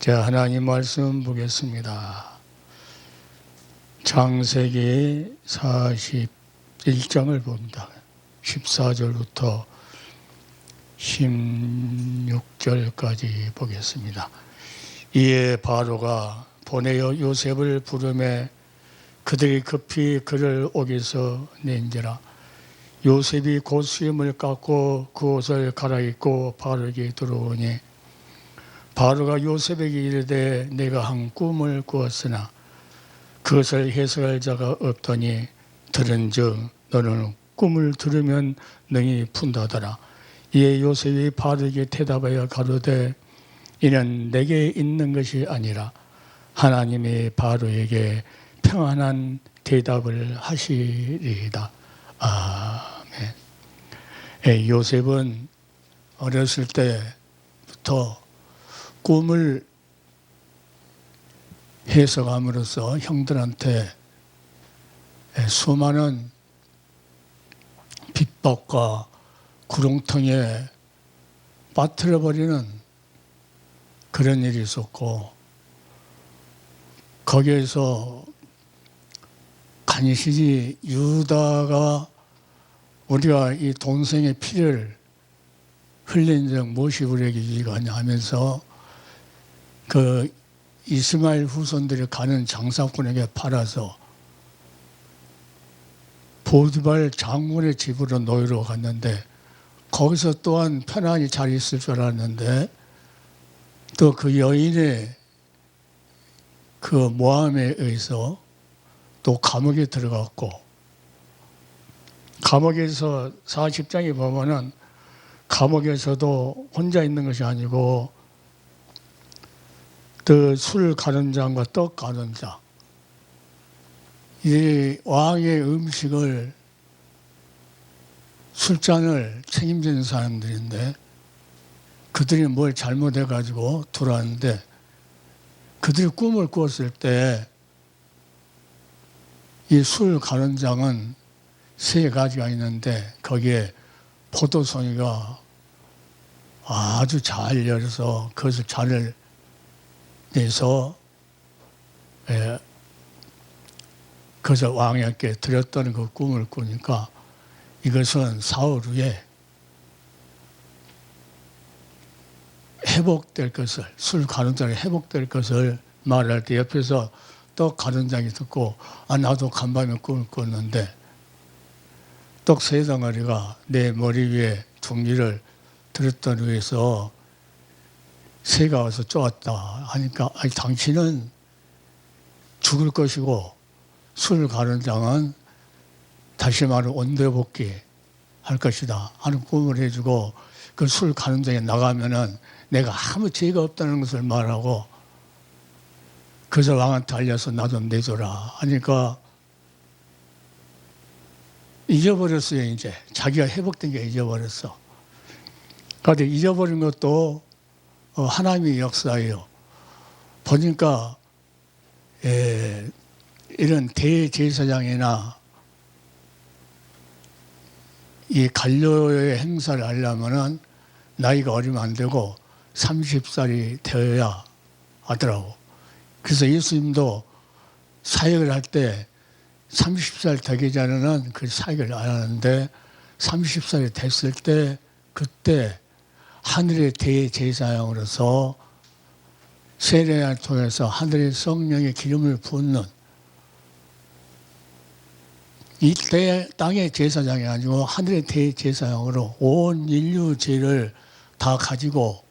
자, 하나님 말씀 보겠습니다. 창세기 41장을 봅니다. 14절부터 16절까지 보겠습니다. 이에 바로가 보내어 요셉을 부르매 그들이 급히 그를 옥에서 낸지라. 요셉이 곧 수염을 깎고 그 옷을 갈아입고 바로에게 들어오니 바로가 요셉에게 이르되 내가 한 꿈을 꾸었으나 그것을 해석할 자가 없더니 들은즉 너는 꿈을 들으면 능히 푼다더라. 이에 요셉이 바로에게 대답하여 가로되 이는 내게 있는 것이 아니라 하나님이 바로에게 평안한 대답을 하시리이다. 아멘. 요셉은 어렸을 때부터 꿈을 해석함으로써 형들한테 수많은 핍박과 구렁텅이에 빠뜨려버리는 그런 일이 있었고, 거기에서 간신히 유다가 우리가 이 동생의 피를 흘린 적 무엇이 우리에게 유익이 하냐 하면서 그 이스마엘 후손들이 가는 장사꾼에게 팔아서 보디발 장군의 집으로 노예로 갔는데 거기서 또한 편안히 잘 있을 줄 알았는데 또 그 여인의 그 모함에 의해서 또 감옥에 들어갔고, 감옥에서 40장에 보면은 감옥에서도 혼자 있는 것이 아니고 그 술 가는 장과 떡 가는 자, 이 왕의 음식을 술잔을 책임지는 사람들인데 그들이 뭘 잘못해 가지고 들어왔는데 그들이 꿈을 꾸었을 때 이 술 가는 장은 3가지가 있는데 거기에 포도송이가 아주 잘 열어서 그것을 잔을 내서 그것을 왕에게 드렸던 그 꿈을 꾸니까 이것은 사흘 후에 회복될 것을, 술 가는 장이 회복될 것을 말할 때 옆에서 떡 가는 장이 듣고 나도 간밤에 꿈을 꿨는데 떡 3덩어리가 내 머리 위에 둥지를 들었던 위에서 새가 와서 쪼았다 하니까 아니 당신은 죽을 것이고 술 가는 장은 다시 말해 온대복귀 할 것이다 하는 꿈을 해주고 그 술 가는 장에 나가면은 내가 아무 죄가 없다는 것을 말하고 그래서 왕한테 알려서 나 좀 내줘라 하니까 잊어버렸어요. 이제 자기가 회복된 게 잊어버렸어. 그런데 잊어버린 것도 하나님의 역사예요. 보니까 이런 대제사장이나 이 관료의 행사를 하려면은 나이가 어리면 안 되고 30살이 되어야 하더라고. 그래서 예수님도 사역을 할 때 30살 되기 전에는 그 사역을 안 하는데 30살이 됐을 때 그때 하늘의 대제사장으로서 세례를 통해서 하늘의 성령의 기름을 붓는 이때 땅의 제사장이 아니고 하늘의 대제사장으로 온 인류 죄를 다 가지고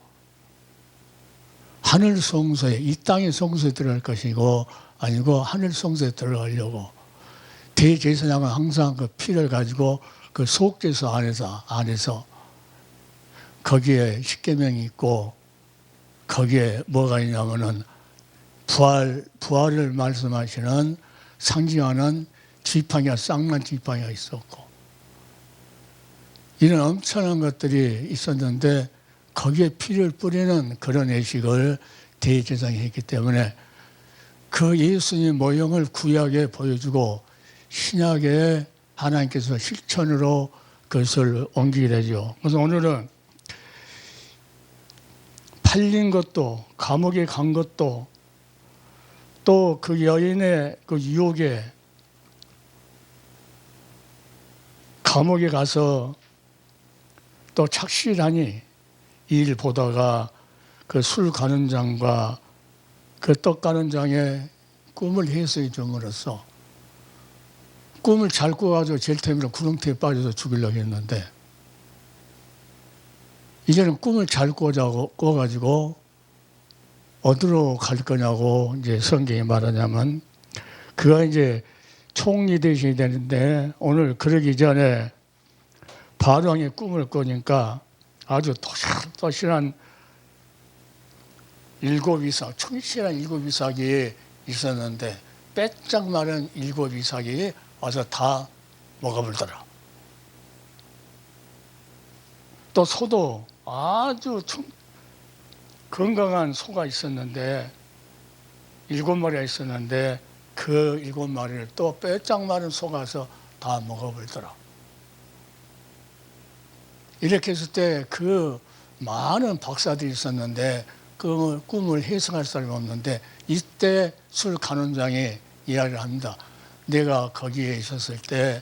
하늘 성소에, 이 땅의 성소에 들어갈 것이고 아니고 하늘 성소에 들어가려고 대제사장은 항상 그 피를 가지고 그 속죄소 안에서 거기에 십계명이 있고 거기에 뭐가 있냐면은 부활을 말씀하시는 상징하는 지팡이와 쌍난 지팡이가 있었고 이런 엄청난 것들이 있었는데 거기에 피를 뿌리는 그런 예식을 대제사장이 했기 때문에 그 예수님의 모형을 구약에 보여주고 신약에 하나님께서 실천으로 그것을 옮기게 되죠. 그래서 오늘은 팔린 것도, 감옥에 간 것도, 또 그 여인의 그 유혹에 감옥에 가서 또 착실하니 일 보다가 그 술 가는 장과 그 떡 가는 장의 꿈을 해석해 줌으로써 꿈을 잘 꿔가지고 젤템이랑 구렁텅이에 빠져서 죽이려고 했는데, 이제는 꿈을 잘 꿔가지고 어디로 갈 거냐고 이제 성경이 말하냐면, 그가 이제 총리 되셔야 되는데 오늘 그러기 전에 바로왕의 꿈을 꾸니까 아주 토실토실한 일곱 이삭, 충실한 일곱 이삭이 있었는데 빼짝 마른 일곱 이삭이 와서 다 먹어버리더라. 또 소도 아주 건강한 소가 있었는데, 일곱 마리가 있었는데 그 일곱 마리를 또 빼짝 마른 소가 와서 다 먹어버리더라. 이렇게 했을 때 그 많은 박사들이 있었는데 그 꿈을 해석할 사람이 없는데, 이때 술 간원장이 이야기를 합니다. 내가 거기에 있었을 때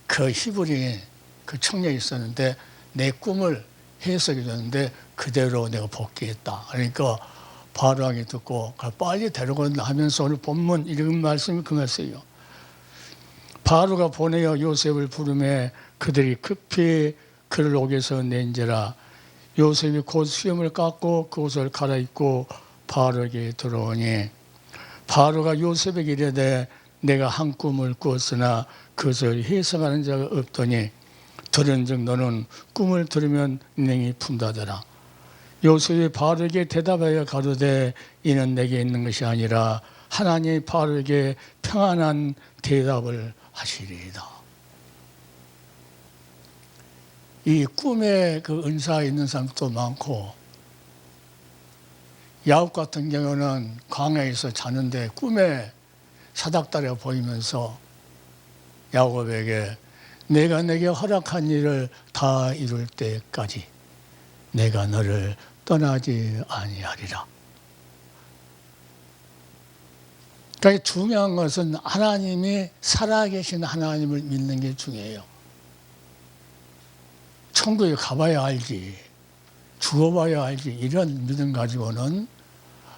그 히브리 그 청년이 있었는데 내 꿈을 해석해 줬는데 그대로 내가 복귀했다. 그러니까 바로왕이 듣고 빨리 데려간다 하면서 오늘 본문 읽은 말씀이 그 말씀이에요. 바로가 보내어 요셉을 부르매 그들이 급히 그를 옥에서 낸지라. 요셉이 곧 수염을 깎고 그 옷을 갈아입고 바로에게 들어오니 바로가 요셉에게 이르되 내가 한 꿈을 꾸었으나 그것을 해석하는 자가 없더니 들은즉 너는 꿈을 들으면 능히 푼다더라. 요셉이 바로에게 대답하여 가로되 이는 내게 있는 것이 아니라 하나님이 바로에게 평안한 대답을 하시리이다. 이 꿈에 그 은사가 있는 사람도 많고, 야곱 같은 경우는 광야에서 자는데 꿈에 사닥다리가 보이면서 야곱에게 내가 내게 허락한 일을 다 이룰 때까지 내가 너를 떠나지 아니하리라. 그러니까 중요한 것은 하나님이 살아계신 하나님을 믿는 게 중요해요. 천국에 가봐야 알지, 죽어봐야 알지, 이런 믿음 가지고는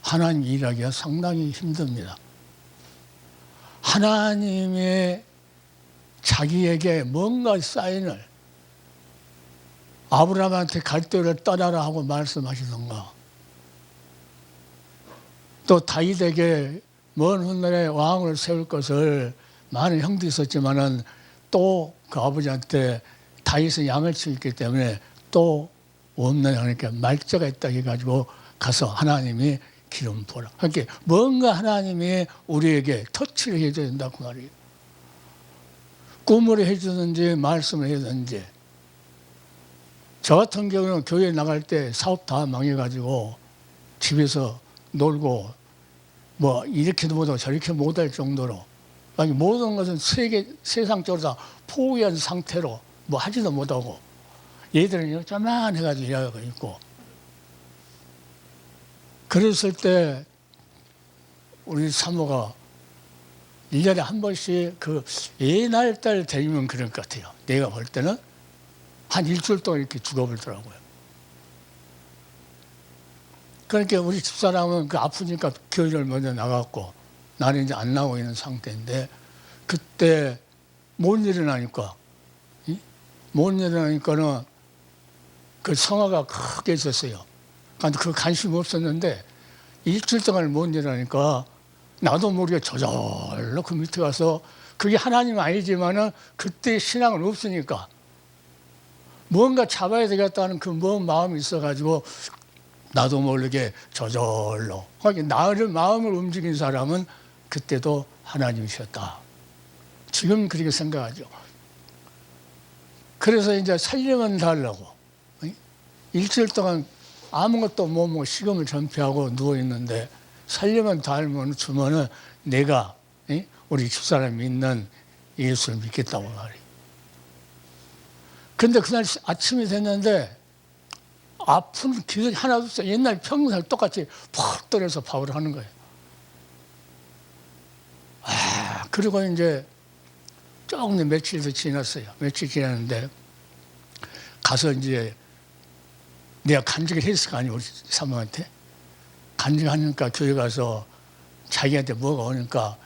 하나님 일하기가 상당히 힘듭니다. 하나님의 자기에게 뭔가 사인을, 아브라함한테 갈대를 떠나라 하고 말씀하시던가, 또 다윗에게 먼 훗날에 왕을 세울 것을, 많은 형도 있었지만은 또 그 아버지한테 다윗은 양을 치기 때문에 또 없는 하니까 말자가 있다 해가지고 가서 하나님이 기름 부어라. 그러니까 뭔가 하나님이 우리에게 터치를 해줘야 된다 그 말이에요. 꿈을 해주든지 말씀을 해주든지. 저 같은 경우는 교회 나갈 때 사업 다 망해가지고 집에서 놀고 뭐 이렇게도 못하고 저렇게 못할 정도로 모든 것은 세상적으로 다 포기한 상태로 뭐 하지도 못하고, 얘들은 요만해가지고 일하고 있고, 그랬을 때 우리 사모가 1년에 한 번씩 그 옛날 딸 데리면 그럴 것 같아요. 내가 볼 때는 한 일주일 동안 이렇게 죽어버리더라고요. 그러니까 우리 집사람은 그 아프니까 교회를 먼저 나갔고 나는 이제 안 나오고 있는 상태인데, 그때 못 일어나니까 는 그 성화가 크게 있었어요. 그러니까 그 관심 없었는데 일주일 동안 못 일어나니까 나도 모르게 저절로 그 밑에 가서, 그게 하나님은 아니지만은 그때 신앙은 없으니까 뭔가 잡아야 되겠다는 그 먼 마음이 있어가지고 나도 모르게 저절로, 나를 마음을 움직인 사람은 그때도 하나님이셨다. 지금 그렇게 생각하죠. 그래서 이제 살림은 달라고 일주일 동안 아무것도 못 먹고 식음을 전폐하고 누워있는데, 살림은 달면 주면은 내가 우리 집사람이 믿는 예수를 믿겠다고 말이에요. 근데 그날 아침이 됐는데 아픈 기술이 하나도 없어요. 옛날 평생 똑같이 푹 떨어서 밥을 하는 거예요. 그리고 이제 조금 며칠 더 지났어요. 며칠 지났는데 가서 이제 내가 간증을 했을 거 아니에요. 우리 사모한테. 간증하니까 교회 가서 자기한테 뭐가 오니까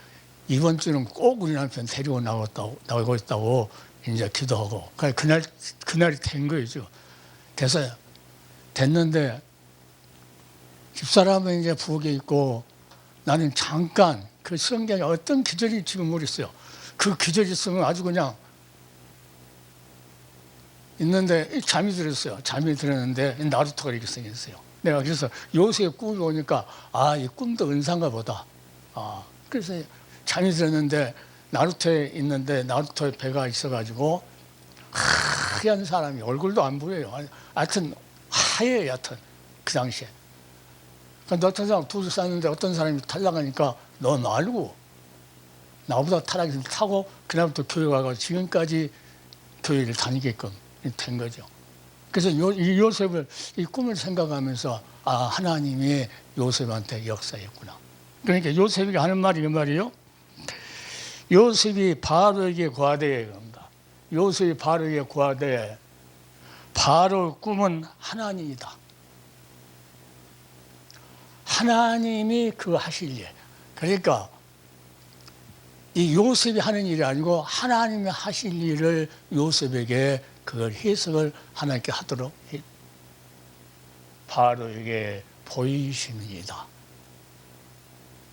이번 주는 꼭 우리 남편 데리고 나오고 있다고 이제 기도하고. 그날이 된 거예요. 지금. 됐어요. 됐는데 집사람은 이제 부엌에 있고 나는 잠깐 그 성경에 어떤 기절이 지금 모르겠어요. 그 기절이 있으면 아주 그냥 있는데 잠이 들었어요. 잠이 들었는데 나루토가 이렇게 생겼어요. 내가 그래서 요새의 꿈이 오니까 이 꿈도 은사인가 보다. 그래서 잠이 들었는데 나루토에 있는데 나루토에 배가 있어가지고 하얀 사람이 얼굴도 안 보여요. 하여튼 하얘요. 여하튼 그 당시에. 그러니까 어떤 사람 둘이 쌌는데 어떤 사람이 탈락하니까 너 말고 나보다 타락해서 타고 그날부터 교회 가서 지금까지 교회를 다니게끔 된 거죠. 그래서 이 요셉을 이 꿈을 생각하면서 하나님이 요셉한테 역사했구나. 그러니까 요셉이 하는 말이 그 말이에요. 요셉이 바로에게 구하되 그럽니다. 요셉이 바로에게 구하되 바로 꿈은 하나님이다. 하나님이 그 하실 일. 그러니까 이 요셉이 하는 일이 아니고 하나님이 하실 일을 요셉에게 그걸 해석을 하나님께 하도록 바로에게 보이시느니이다.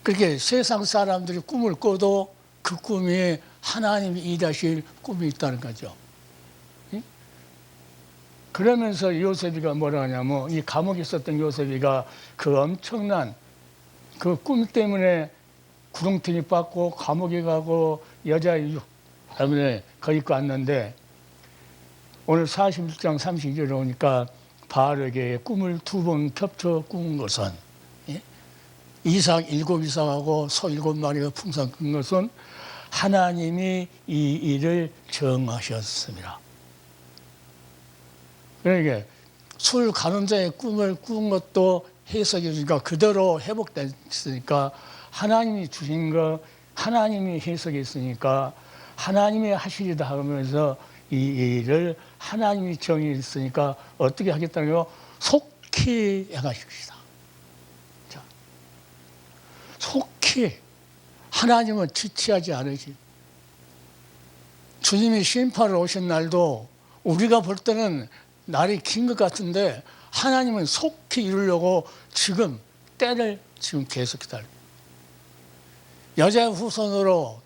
그렇게 세상 사람들이 꿈을 꿔도 그 꿈이 하나님이 일하실 꿈이 있다는 거죠. 그러면서 요셉이가 뭐라 하냐면 이 감옥에 있었던 요셉이가 그 엄청난 그 꿈 때문에 구렁텅이 빠고 감옥에 가고 여자 때문에 거기 있고 왔는데 오늘 41장 32절에 오니까 바르게 꿈을 2번 겹쳐 꾸은 것은 이삭 7 이삭하고 소 7마리가 풍성 큰 것은 하나님이 이 일을 정하셨습니다. 그러니까 술 가는 자의 꿈을 꾼 것도 해석이 되니까 그대로 회복됐으니까 하나님이 주신 거 하나님이 해석했으니까 하나님이 하시리다 하면서 이 일을 하나님이 정했으니까 어떻게 하겠다는 거 속히 행하십시다. 자, 속히 하나님은 지체하지 않으시. 주님이 심판을 오신 날도 우리가 볼 때는 날이 긴 것 같은데 하나님은 속히 이루려고 지금 때를 지금 계속 기다립니다. 여자의 후손으로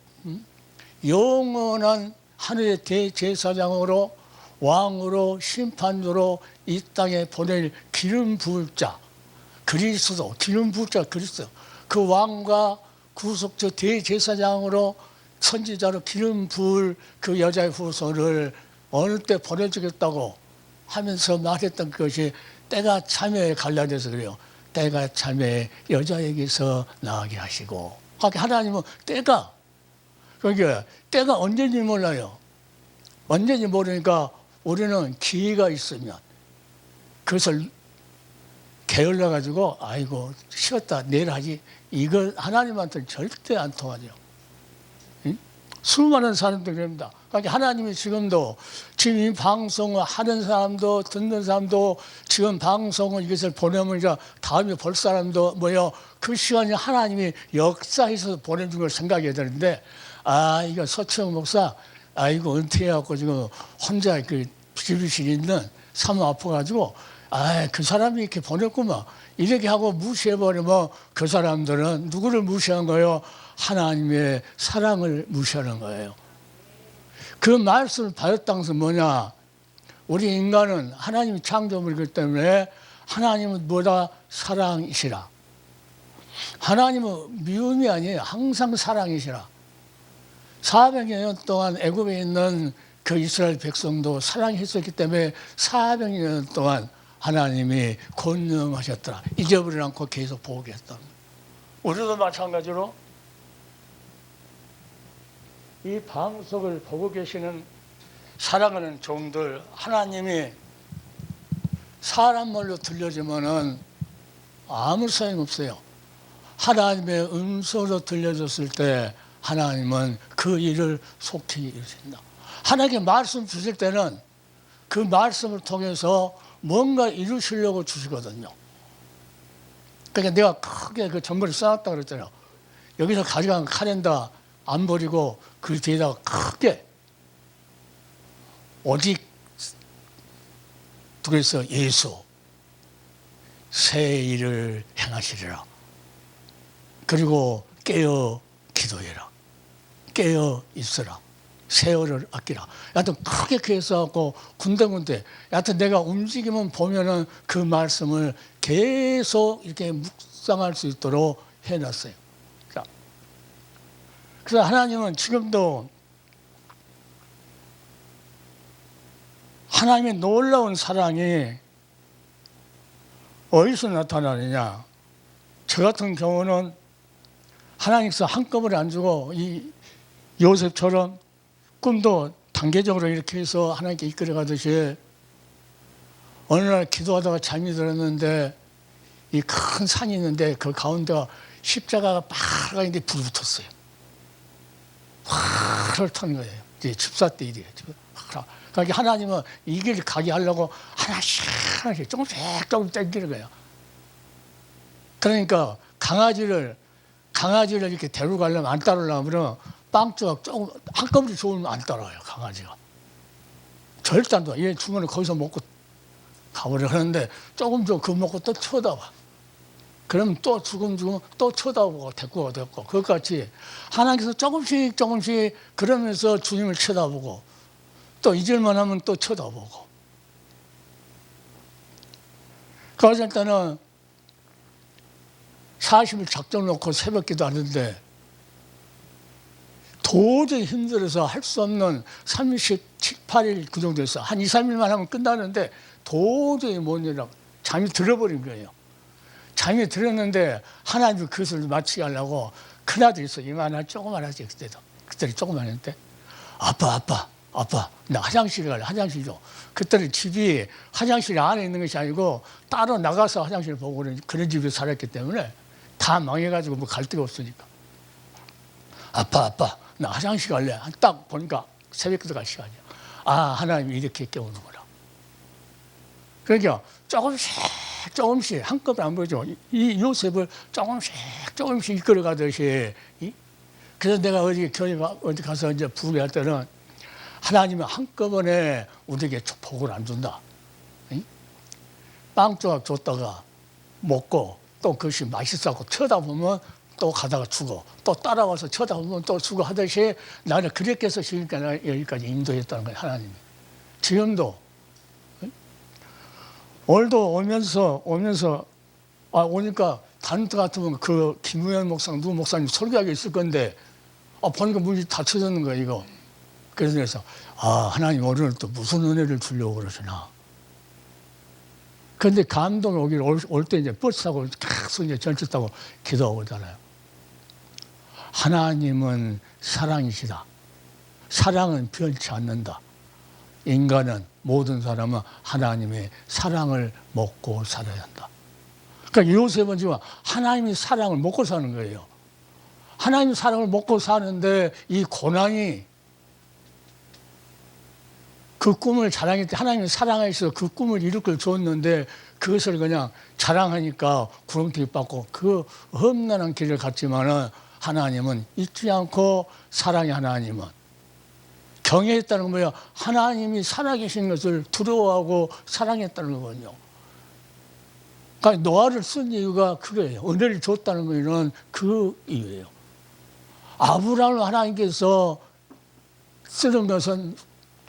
영원한 하늘의 대제사장으로 왕으로 심판으로 이 땅에 보낼 기름 부을 자 그리스도 기름 부을 자 그리스도 그 왕과 구속주 대제사장으로 선지자로 기름 부을 그 여자의 후손을 어느 때 보내주겠다고 하면서 말했던 것이 때가 참에 관련돼서 그래요. 때가 참에 여자에게서 나게 하시고 하나님은 때가 그러니까 때가 언제인지 몰라요. 언제인지 모르니까 우리는 기회가 있으면 그것을 게을러 가지고 아이고 쉬었다 내일 하지 이거 하나님한테는 절대 안 통하죠. 응? 수많은 사람들이 그럽니다. 그러니까 하나님이 지금도 지금 이 방송을 하는 사람도 듣는 사람도 지금 방송을 이것을 보내면 이제 다음에 볼 사람도 뭐요 그 시간에 하나님이 역사해서 보내준 걸 생각해야 되는데 이거 서치영 목사 이거 은퇴해갖고 지금 혼자 그 비실비실 있는 사모 아파가지고 그 사람이 이렇게 보냈구만 이렇게 하고 무시해버리면 그 사람들은 누구를 무시한 거예요? 하나님의 사랑을 무시하는 거예요. 그 말씀을 받았다는 것은 뭐냐? 우리 인간은 하나님이 창조물이기 때문에 하나님은 뭐다? 사랑이시라. 하나님은 미움이 아니에요. 항상 사랑이시라. 400여 년 동안 애굽에 있는 그 이스라엘 백성도 사랑했었기 때문에 400여 년 동안 하나님이 권능하셨더라. 잊어버리지 않고 계속 보고 계셨다. 우리도 마찬가지로 이 방송을 보고 계시는 사랑하는 종들 하나님이 사람 말로 들려주면은 아무 소용없어요. 하나님의 음성으로 들려줬을 때 하나님은 그 일을 속히 이루신다. 하나님께 말씀 주실 때는 그 말씀을 통해서 뭔가 이루시려고 주시거든요. 그러니까 내가 크게 그 전부를 써놨다 그랬잖아요. 여기서 가져간 카렌더 안 버리고 그 뒤에다가 크게 오직 그래서 예수 새 일을 행하시리라. 그리고 깨어 기도해라. 깨어 있으라. 세월을 아끼라. 여하튼 크게 계속하고 군데군데 여하튼 내가 움직이면 보면은 그 말씀을 계속 이렇게 묵상할 수 있도록 해놨어요. 자, 그래서 하나님은 지금도 하나님의 놀라운 사랑이 어디서 나타나느냐. 저 같은 경우는 하나님께서 한꺼번에 안 주고 이 요셉처럼 꿈도 단계적으로 이렇게 해서 하나님께 이끌어가듯이 어느 날 기도하다가 잠이 들었는데 이 큰 산이 있는데 그 가운데가 십자가가 빨간데 불이 붙었어요. 활을 타는 거예요. 이제 집사 때 일이에요. 그러니까 하나님은 이 길 가게 하려고 하나씩 조금씩 당기는 거예요. 그러니까 강아지를 이렇게 데리고 가려면 안 따르려면 빵 조각 조금 한꺼번에 좋으면 안 따라와요. 강아지가 절대 안 따라. 얘 주머니 거기서 먹고 가버려 하는데 조금 더 그거 먹고 또 쳐다봐. 그러면 또 죽으면 또 쳐다보고 데리고 그것같이 하나님께서 조금씩 그러면서 주님을 쳐다보고 또 잊을만 하면 또 쳐다보고. 그래서 일단은 40일 작정 놓고 새벽기도 하는데 도저히 힘들어서 할 수 없는 37, 8일 그 정도 했어. 한 2, 3일만 하면 끝나는데 도저히 못 일어나고 잠이 들어버린 거예요. 잠이 들었는데 하나님이 그것을 마치게 하려고 큰아들이 있어. 이만한 조그만하지 그때는 조그만했는데 아빠 나 화장실에 갈래. 화장실 좀. 그때는 집이 화장실 안에 있는 것이 아니고 따로 나가서 화장실 보고 그런 집에 살았기 때문에 다 망해가지고 뭐 갈 데가 없으니까 아빠 나 화장실 갈래. 딱 보니까 새벽기도 갈 시간이야. 아 하나님이 이렇게 깨우는구나. 그러니까 조금씩 한꺼번에 안 보여줘. 이 요셉을 조금씩 이끌어가듯이. 그래서 내가 어디 가서 이제 부흥할 때는 하나님은 한꺼번에 우리에게 축복을 안 준다. 빵 조각 줬다가 먹고 또 그것이 맛있어갖고 쳐다보면 또 가다가 죽어. 또 따라와서 쳐다보면 또 죽어 하듯이 나는 그렇게 해서 지금까지 여기까지 인도했다는 거예요. 하나님이. 지금도 오늘도 오면서 오니까 다른 때 같으면 그 김우현 목사님 누구 목사님 설교하게 있을 건데 보니까 문이 닫혀졌는 거예요. 이거. 그래서 하나님 오늘 또 무슨 은혜를 주려고 그러시나. 그런데 감동이 오길 올 때 이제 버스 타고 계속 이제 전철 타고 기도하고 오잖아요. 하나님은 사랑이시다. 사랑은 변치 않는다. 인간은 모든 사람은 하나님의 사랑을 먹고 살아야 한다. 그러니까 요셉은 지금 하나님의 사랑을 먹고 사는 거예요. 하나님의 사랑을 먹고 사는데 이 고난이 그 꿈을 자랑할 때 하나님의 사랑하셔서 그 꿈을 이룰 걸 줬는데 그것을 그냥 자랑하니까 구렁텅이 받고 그 험난한 길을 갔지만은 하나님은 잊지 않고 사랑의 하나님은 경외했다는 건 뭐야? 하나님이 살아계신 것을 두려워하고 사랑했다는 거거든요. 그러니까 노아를 쓴 이유가 그거예요. 은혜를 줬다는 거는 그 이유예요. 아브라함을 하나님께서 쓰는 것은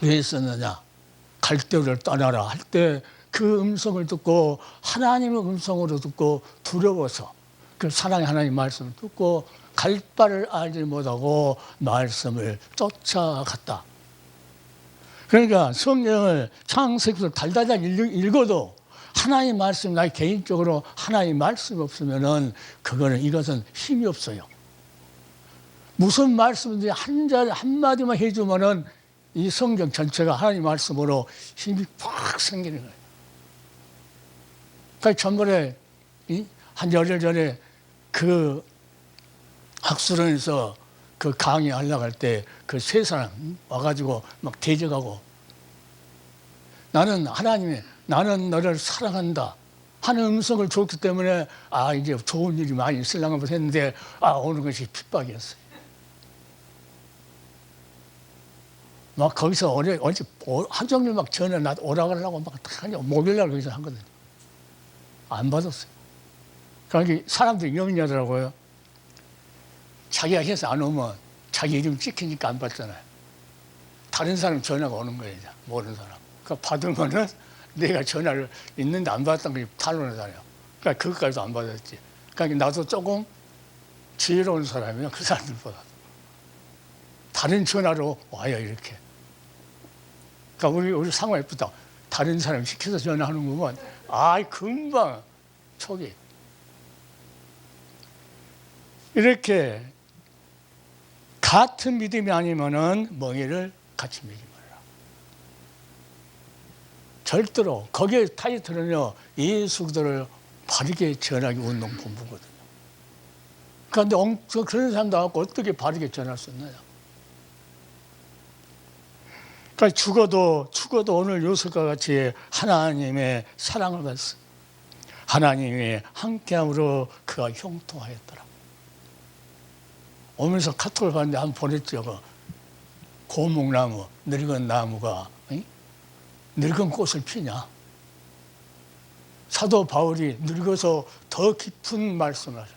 왜 썼느냐? 갈대를 떠나라 할 때 그 음성을 듣고 하나님의 음성으로 듣고 두려워서 그 사랑의 하나님 말씀을 듣고 갈 바를 알지 못하고 말씀을 쫓아갔다. 그러니까 성경을 창세기부터 달달달 읽어도 하나님 말씀, 나 개인적으로 하나님 말씀이 없으면은 이것은 힘이 없어요. 무슨 말씀인지 한마디만 해주면은 이 성경 전체가 하나님 말씀으로 힘이 팍 생기는 거예요. 그러니까 전번에 한 열흘 전에 그 학술원에서 그 강의하려고 할 때 그 세 사람 와가지고 막 대적하고 나는 너를 사랑한다 하는 음성을 줬기 때문에 이제 좋은 일이 많이 있으려고 했는데 오는 것이 핍박이었어요. 막 거기서 어제 하루 종일 막 전화 오라고 하려고 막 목요일날 거기서 하거든요. 안 받았어요. 그러니까 사람들이 영리하더라고요. 자기가 해서 안 오면 자기 이름 찍히니까 안 받잖아요. 다른 사람 전화가 오는 거예요. 모르는 사람. 그러니까 받으면은 내가 전화를 있는데 안 받았던 거 탄원하잖아요. 그러니까 그것까지도 안 받았지. 그러니까 나도 조금 지혜로운 사람이야. 그 사람들보다. 다른 전화로 와요, 이렇게. 그러니까 우리 상황 예쁘다. 다른 사람 시켜서 전화하는 거면 금방 초기. 이렇게 같은 믿음이 아니면은 멍에를 같이 믿지 말라. 절대로 거기에 타이틀은요, 예수들을 바르게 전하기 운동 본부거든요. 그런데 그런 사람도 갖고 어떻게 바르게 전할 수 있나요? 그러니까 죽어도 오늘 요셉과 같이 하나님의 사랑을 받았어요. 하나님의 함께함으로 그가 형통하였더라. 오면서 카톡을 봤는데 한번 보냈죠. 고목나무, 늙은 나무가 늙은 꽃을 피냐. 사도 바울이 늙어서 더 깊은 말씀을 하죠.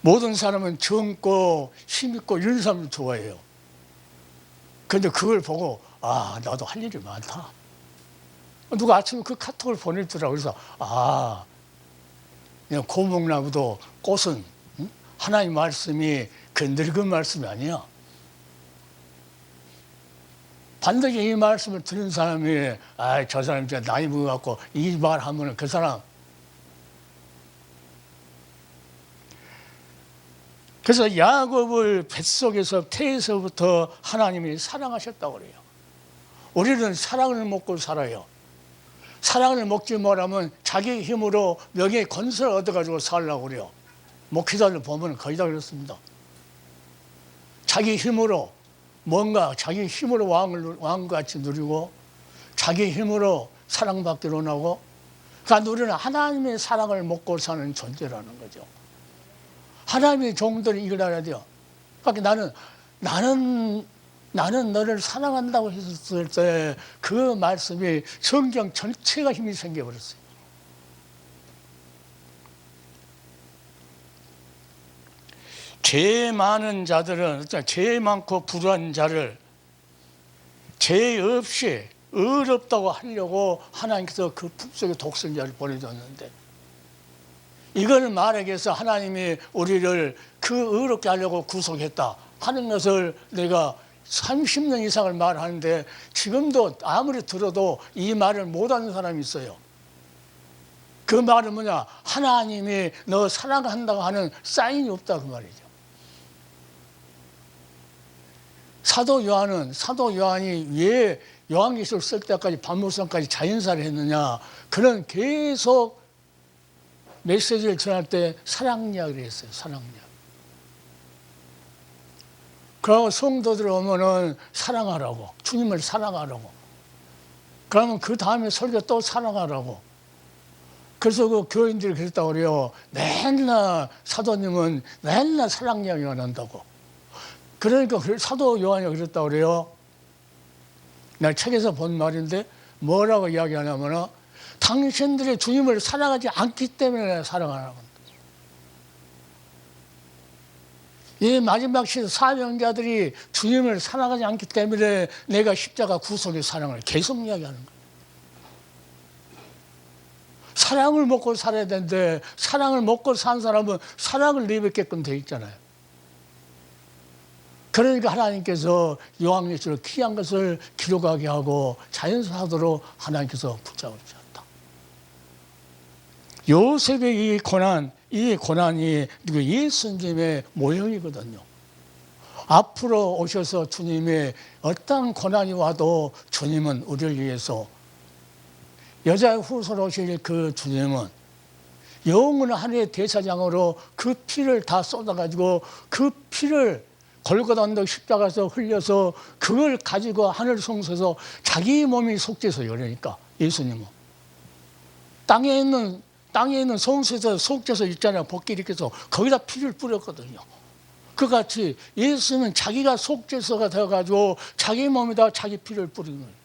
모든 사람은 젊고 힘있고 이런 사람을 좋아해요. 그런데 그걸 보고 나도 할 일이 많다. 누가 아침에 그 카톡을 보냈더라고요. 그래서 고목나무도 꽃은 하나님 말씀이 그 늙은 말씀이 아니야. 반드시 이 말씀을 듣는 사람이 저 사람 진짜 나이 먹어갖고 이 말 하면 그 사람. 그래서 야곱을 뱃속에서 태에서부터 하나님이 사랑하셨다고 그래요. 우리는 사랑을 먹고 살아요. 사랑을 먹지 못하면 자기 힘으로 명예 건설을 얻어가지고 살려고 그래요. 목회자들 보면 거의 다 그렇습니다. 자기 힘으로 자기 힘으로 왕같이 누리고 자기 힘으로 사랑받기로 원하고, 그러니까 우리는 하나님의 사랑을 먹고 사는 존재라는 거죠. 하나님의 종들이 이걸 알아야 돼요. 그러니까 나는 너를 사랑한다고 했을 때 그 말씀이 성경 전체가 힘이 생겨버렸어요. 죄 많은 자들은, 죄 많고 불우한 자를 죄 없이 의롭다고 하려고 하나님께서 그 품속에 독생자를 보내줬는데, 이걸 말하기 위해서 하나님이 우리를 그 의롭게 하려고 구속했다 하는 것을 내가 30년 이상을 말하는데 지금도 아무리 들어도 이 말을 못하는 사람이 있어요. 그 말은 뭐냐? 하나님이 너 사랑한다고 하는 사인이 없다 그 말이죠. 사도 요한이 왜 요한계시록 쓸 때까지 반모성까지 자연사를 했느냐? 그는 계속 메시지를 전할 때 사랑 이야기를 했어요. 사랑 이야기. 그러고 성도들 오면은 사랑하라고, 주님을 사랑하라고. 그러면 그 다음에 설교 또 사랑하라고. 그래서 그 교인들이 그랬다고 그래요. 맨날 사도님은 맨날 사랑 이야기만 한다고. 그러니까 사도 요한이 그랬다고 그래요. 나 책에서 본 말인데 뭐라고 이야기하냐면은 당신들이 주님을 사랑하지 않기 때문에 사랑하라고. 이 마지막 시대 사명자들이 주님을 사랑하지 않기 때문에 내가 십자가 구속의 사랑을 계속 이야기하는 거예요. 사랑을 먹고 살아야 되는데 사랑을 먹고 산 사람은 사랑을 내뱉게끔 돼 있잖아요. 그러니까 하나님께서 요한계시록 귀한 것을 기록하게 하고 자연사하도록 하나님께서 붙잡으셨다. 요셉의 이 고난이 예수님의 모형이거든요. 앞으로 오셔서 주님의 어떤 고난이 와도 주님은 우리를 위해서 여자의 후손 오실 그 주님은 영원한 하늘의 대사장으로 그 피를 다 쏟아가지고 그 피를 골고다 언덕 십자가에서 흘려서 그걸 가지고 하늘 성소에서 자기 몸이 속죄서 이러니까 예수님은 땅에 있는 성소에서 속죄서 있잖아요. 복기리께서 거기다 피를 뿌렸거든요. 그같이 예수는 자기가 속죄서가 되어가지고 자기 몸에다 자기 피를 뿌리는 거예요.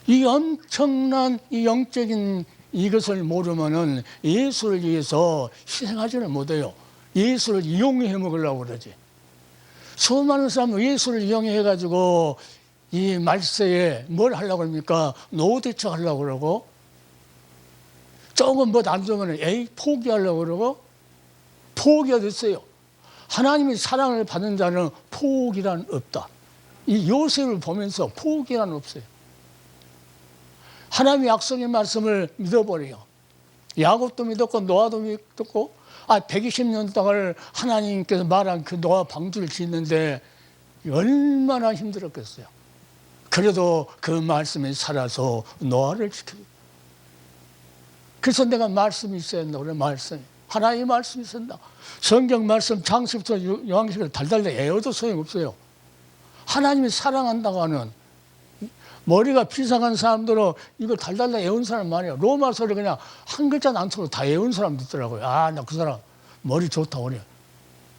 이 엄청난 이 영적인 이것을 모르면은 예수를 위해서 희생하지는 못해요. 예수를 이용해 먹으려고 그러지. 수많은 사람은 예수를 이용해가지고 이 말세에 뭘 하려고 합니까? 노후 대처하려고 그러고, 조금 뭐 안 좋으면 포기하려고 그러고, 포기가 됐어요. 하나님의 사랑을 받는 자는 포기란 없다. 이 요셉을 보면서 포기란 없어요. 하나님의 약속의 말씀을 믿어버려요. 야곱도 믿었고 노아도 믿었고 120년 동안 하나님께서 말한 그 노아 방주를 짓는데 얼마나 힘들었겠어요. 그래도 그 말씀에 살아서 노아를 지켜요. 그래서 내가 말씀이 있어야 한다. 그래 말씀이. 하나님의 말씀이 있어야 한다. 성경 말씀 창세부터 요한계시를 달달 애워도 소용없어요. 하나님이 사랑한다고 하는 머리가 비상한 사람들은 이걸 달달달 외운 사람 많아요. 로마서를 그냥 한 글자 안 쓰고 다 외운 사람도 있더라고요. 나 그 사람 머리 좋다고 그래.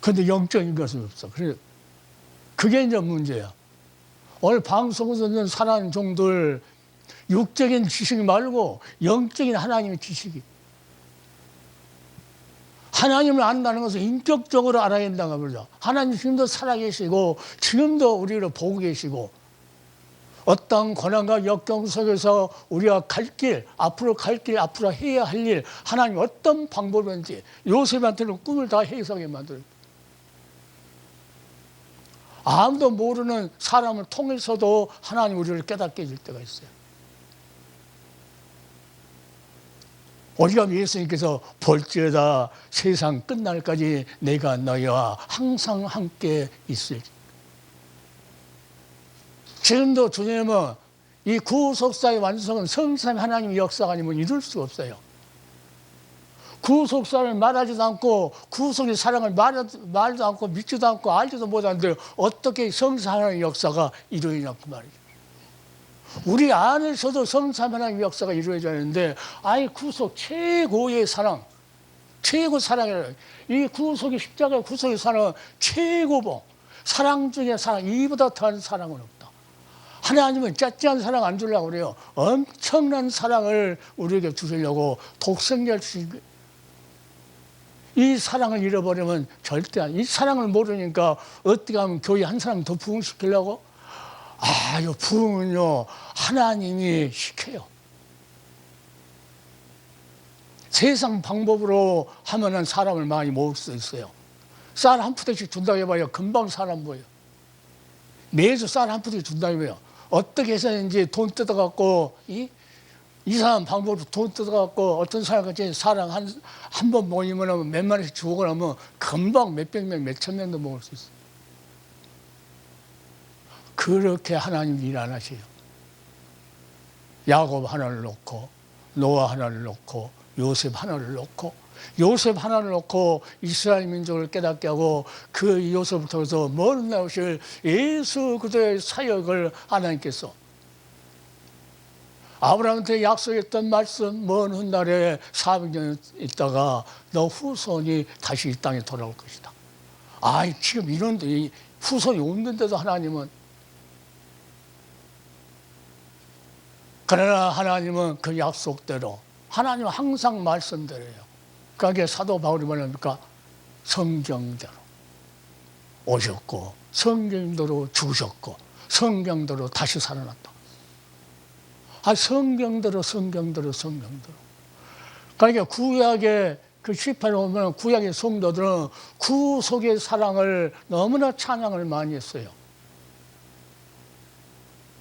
근데 영적인 것은 없어. 그래. 그게 이제 문제야. 오늘 방송에서 있는 사랑하는 종들 육적인 지식 말고 영적인 하나님의 지식이. 하나님을 안다는 것은 인격적으로 알아야 된다고 그러죠. 하나님 지금도 살아계시고 지금도 우리를 보고 계시고 어떤 고난과 역경 속에서 우리가 갈 길, 앞으로 해야 할 일, 하나님 어떤 방법인지 요셉한테는 꿈을 다 해석해 만들어요. 아무도 모르는 사람을 통해서도 하나님 우리를 깨닫게 해줄 때가 있어요. 우리가 예수님께서 볼지어다 세상 끝날까지 내가 너희와 항상 함께 있을지. 지금도 주님은 이 구속사의 완성은 성삼위 하나님의 역사가 아니면 이룰 수가 없어요. 구속사를 말하지도 않고 구속의 사랑을 말도 않고 믿지도 않고 알지도 못하는데 어떻게 성삼위 하나님의 역사가 이루어지냐고 말이죠. 우리 안에서도 성삼위 하나님의 역사가 이루어져야 하는데 구속 최고의 사랑, 최고 사랑이라 이 구속의 십자가의 구속의 사랑은 최고봉, 사랑 중에 사랑, 이보다 더한 사랑은 없다. 하나님은 짜짜한 사랑 안 주려고 그래요. 엄청난 사랑을 우리에게 주시려고 독생자를 주신 거예요. 이 사랑을 잃어버리면 절대 안, 이 사랑을 모르니까 어떻게 하면 교회 한 사람 더 부흥시키려고? 이 부흥은요, 하나님이 시켜요. 세상 방법으로 하면은 사람을 많이 모을 수 있어요. 쌀 한 푸대씩 준다고 해봐요. 금방 사람 보여요. 매주 쌀 한 푸대 준다고 해요. 어떻게 해서인지 돈 뜯어갖고, 이상한 방법으로 돈 뜯어갖고 어떤 사람같이 사람 한 번 모이면 몇만 원씩 주고 그러면 금방 몇백 명, 몇천 명도 모을 수 있어요. 그렇게 하나님 일 안 하세요. 야곱 하나를 놓고, 노아 하나를 놓고, 요셉 하나를 놓고 이스라엘 민족을 깨닫게 하고 그 요셉을 통해서 먼 나오실 예수 그리스도의 사역을 하나님께서 아브라함한테 약속했던 말씀, 먼 훗날에 400년 있다가 너 후손이 다시 이 땅에 돌아올 것이다. 지금 이런데 후손이 없는데도 하나님은, 그러나 하나님은 그 약속대로, 하나님은 항상 말씀대로예요. 그러니까 사도 바울이 뭐랍니까? 성경대로 오셨고 성경대로 죽으셨고 성경대로 다시 살아났다. 성경대로. 그러니까 구약의 그 시편에 보면 구약의 성도들은 구속의 사랑을 너무나 찬양을 많이 했어요.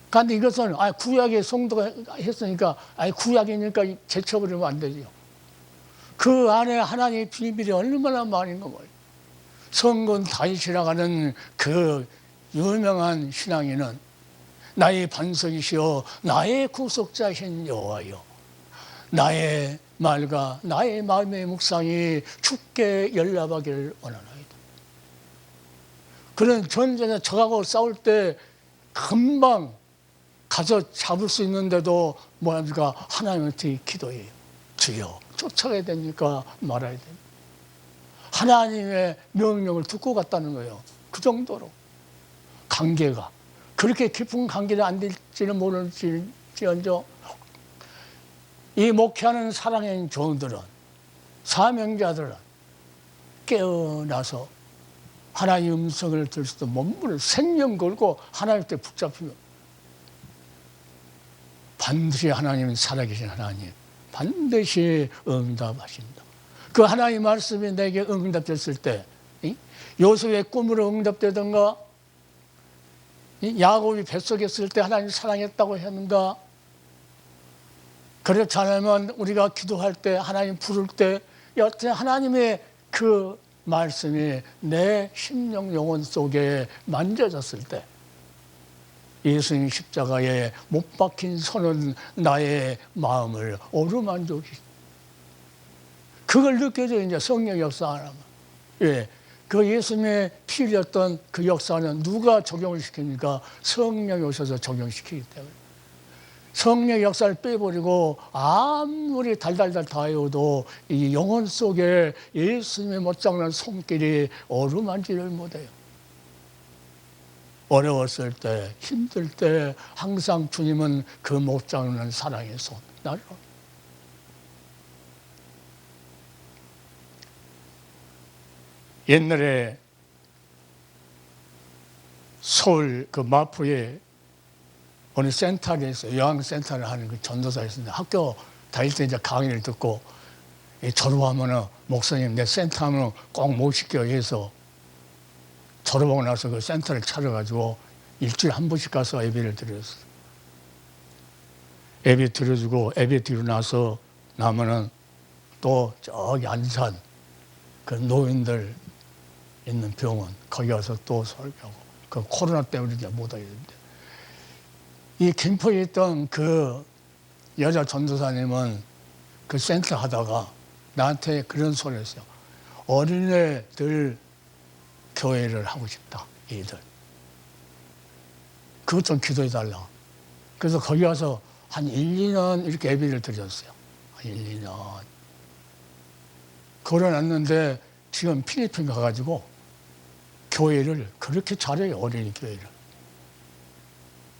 그런데 이것은 구약의 성도가 했으니까 구약이니까 제쳐버리면 안 되죠. 그 안에 하나님의 비밀이 얼마나 많은 거 뭐예요. 성군 다윗이라고 하는 그 유명한 신앙인은 나의 반석이시여 나의 구속자신 여호와여 나의 말과 나의 마음의 묵상이 주께 연락하기를 원하나이다. 그런 전쟁에 적하고 싸울 때 금방 가서 잡을 수 있는데도 뭐합니까? 하나님한테 기도해요. 주여 쫓아가야 됩니까? 말아야 됩니까? 하나님의 명령을 듣고 갔다는 거예요. 그 정도로 관계가 그렇게 깊은 관계는 안 될지는 모르지언정 이 목회하는 사랑의 종들은 사명자들은 깨어나서 하나님의 음성을 들을 수도 몸부를 생명 걸고 하나님께 붙잡히면 반드시 하나님은 살아계신 하나님 반드시 응답하신다. 그 하나님의 말씀이 내게 응답됐을 때 요셉의 꿈으로 응답되던가 야곱이 뱃속에 있을 때 하나님 사랑했다고 했는가 그렇지 않으면 우리가 기도할 때 하나님 부를 때 여태 하나님의 그 말씀이 내 심령 영혼 속에 만져졌을 때 예수님 십자가에 못 박힌 손은 나의 마음을 어루만져 주시. 그걸 느껴져 이제 성령 역사하면. 예, 그 예수님의 피 흘렸던 그 역사는 누가 적용을 시킵니까? 성령이 오셔서 적용시키기 때문에. 성령 역사를 빼버리고 아무리 달달달 다해도 이 영혼 속에 예수님의 못장난 손길이 어루만지를 못해요. 어려웠을 때, 힘들 때 항상 주님은 그 못장난 사랑의 손 나를. 옛날에 서울 그 마포에 어느 센터에 있어요. 여행센터를 하는 그 전도사가 있었는데 학교 다닐 때 이제 강의를 듣고 졸업하면은 목사님 내 센터 하면 꼭 모시켜 해서 졸업하고 나서 그 센터를 차려가지고 일주일에 한 번씩 가서 예배를 드렸어요. 예배 드려주고 예배 드리고 나서 나면은 또 저기 안산 그 노인들 있는 병원 거기 가서 또 설교하고 그 코로나 때문에 이제 못 하게 됐는데 이 김포에 있던 그 여자 전도사님은 그 센터 하다가 나한테 그런 소리를 했어요. 어린애들 교회를 하고 싶다, 얘들. 그것 좀 기도해달라. 그래서 거기 가서 한 1, 2년 이렇게 예배를 드렸어요. 1, 2년. 걸어놨는데 지금 필리핀 가가지고 교회를 그렇게 잘해요, 어린이 교회를.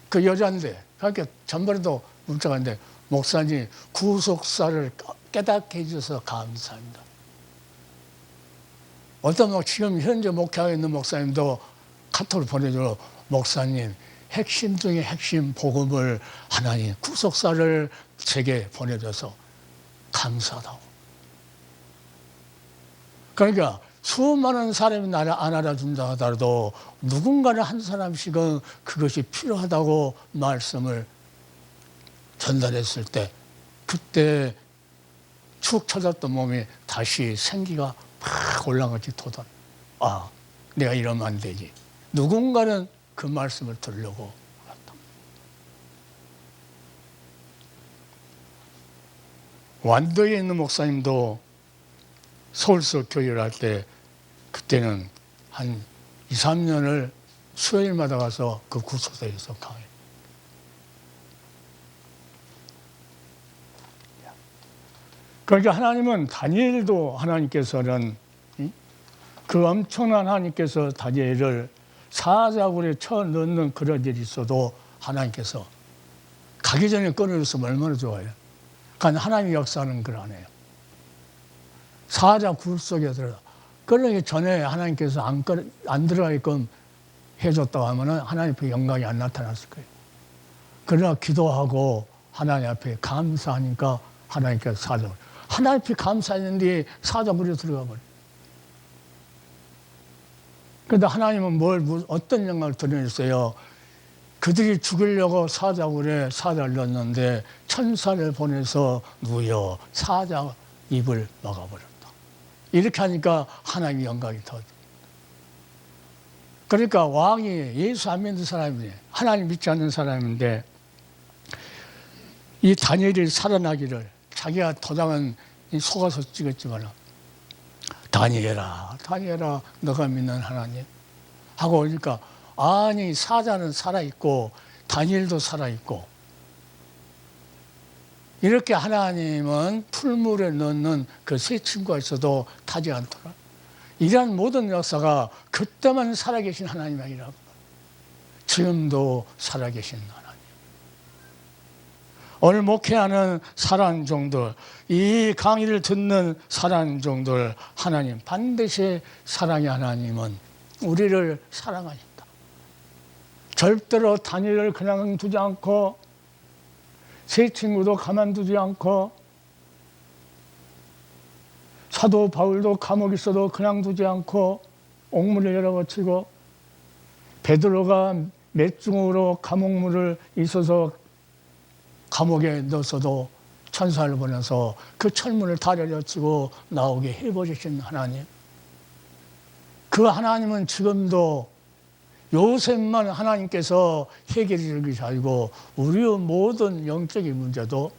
그 여자인데, 그러니까 전번에도 문자가 있는데, 목사님, 구속사를 깨닫게 해주셔서 감사합니다. 어떤 지금 현재 목회하고 있는 목사님도 카톡을 보내줘, 목사님, 핵심 중에 핵심 복음을 하나님 구속사를 제게 보내줘서 감사하다고. 그러니까 수많은 사람이 나를 안 알아준다 하더라도 누군가는 한 사람씩은 그것이 필요하다고 말씀을 전달했을 때 그때 축 처졌던 몸이 다시 생기가 팍 올라가지 도전. 아, 내가 이러면 안 되지. 누군가는 그 말씀을 들으려고 왔다. 완도에 있는 목사님도 서울서 교회를 할 때 그때는 한 2, 3년을 수요일마다 가서 그 구속사에서 강의. 그러니까 하나님은 다니엘도 하나님께서는 그 엄청난 하나님께서 다니엘을 사자굴에 쳐 넣는 그런 일이 있어도 하나님께서 가기 전에 꺼내줬으면 얼마나 좋아요. 그러니까 하나님의 역사는 그러네요. 사자굴 속에 들어가. 그러기 전에 하나님께서 안 들어가게끔 해줬다고 하면 하나님 앞에 영광이 안 나타났을 거예요. 그러나 기도하고 하나님 앞에 감사하니까 하나님께서 사자굴. 하나님 앞에 감사했는데 사자굴에 들어가 버려요. 그런데 하나님은 어떤 영광을 드러냈어요? 그들이 죽이려고 사자굴에 사자를 넣었는데 천사를 보내서 누여 사자 입을 막아버렸다. 이렇게 하니까 하나님의 영광이 더. 그러니까 왕이 예수 안 믿는 사람이에요. 하나님 믿지 않는 사람인데 이 다니엘이 살아나기를 자기가 도장은 속아서 찍었지만 다니엘아 너가 믿는 하나님 하고 오니까 아니 사자는 살아있고 다니엘도 살아있고 이렇게 하나님은 풀물에 넣는 그 새 친구가 있어도 타지 않더라. 이러한 모든 역사가 그때만 살아계신 하나님 아니라고. 지금도 살아계신 하나님. 오늘 목회하는 사랑하는 종들, 이 강의를 듣는 사랑하는 종들, 하나님 반드시 사랑의 하나님은 우리를 사랑하신다. 절대로 다니엘을 그냥 두지 않고 새 친구도 가만두지 않고 사도 바울도 감옥에 있어도 그냥 두지 않고 옥문을 열어버치고 베드로가 맷중으로 감옥문을 있어서 감옥에 넣어서도 천사를 보내서 그 철문을 다 열어치고 나오게 해버리신 하나님. 그 하나님은 지금도 요셉만 하나님께서 해결해 주는 것이 아니고 우리의 모든 영적인 문제도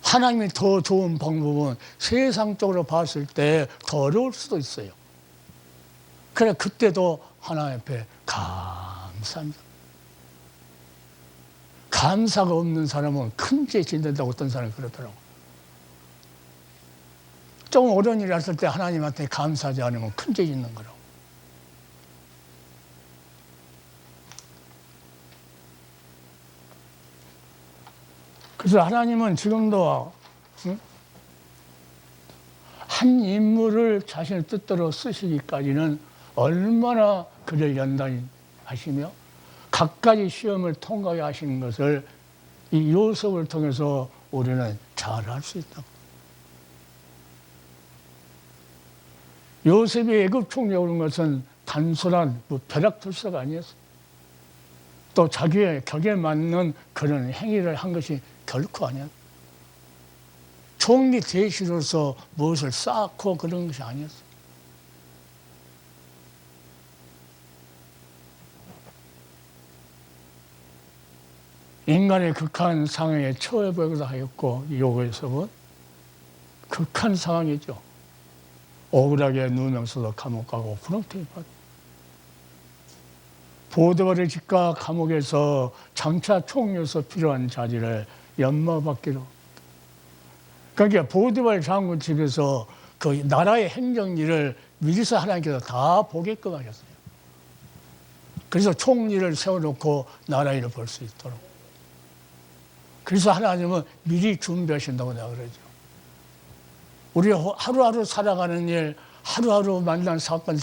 하나님이 더 좋은 방법은 세상적으로 봤을 때 더 어려울 수도 있어요. 그래 그때도 하나님 앞에 감사합니다. 감사가 없는 사람은 큰 죄 짓는다고 어떤 사람이 그러더라고. 좀 어려운 일이 왔을 때 하나님한테 감사하지 않으면 큰 죄 짓는 거라고. 그래서 하나님은 지금도 한 인물을 자신의 뜻대로 쓰시기까지는 얼마나 그를 연단히 하시며 각가지 시험을 통과하게 하시는 것을 이 요셉을 통해서 우리는 잘 알 수 있다고. 요셉이 애굽 총리에 오른 것은 단순한 벼락툴사가 아니었어요. 또 자기의 격에 맞는 그런 행위를 한 것이 결코 아니었어요. 총리 대신으로서 무엇을 쌓고 그런 것이 아니었어요. 인간의 극한 상황에 처해보기도 하였고 요셉은 극한 상황이죠. 억울하게 누우면서도 감옥 가고 구렁텅이 빠져. 보드발의 집과 감옥에서 장차 총리로서 필요한 자리를 연마받기로. 그러니까 보드발 장군 집에서 그 나라의 행정일을 미리서 하나님께서 다 보게끔 하셨어요. 그래서 총리를 세워놓고 나라 일을 볼 수 있도록. 그래서 하나님은 미리 준비하신다고 내가 그러죠. 우리 하루하루 살아가는 일, 하루하루 만난 사건,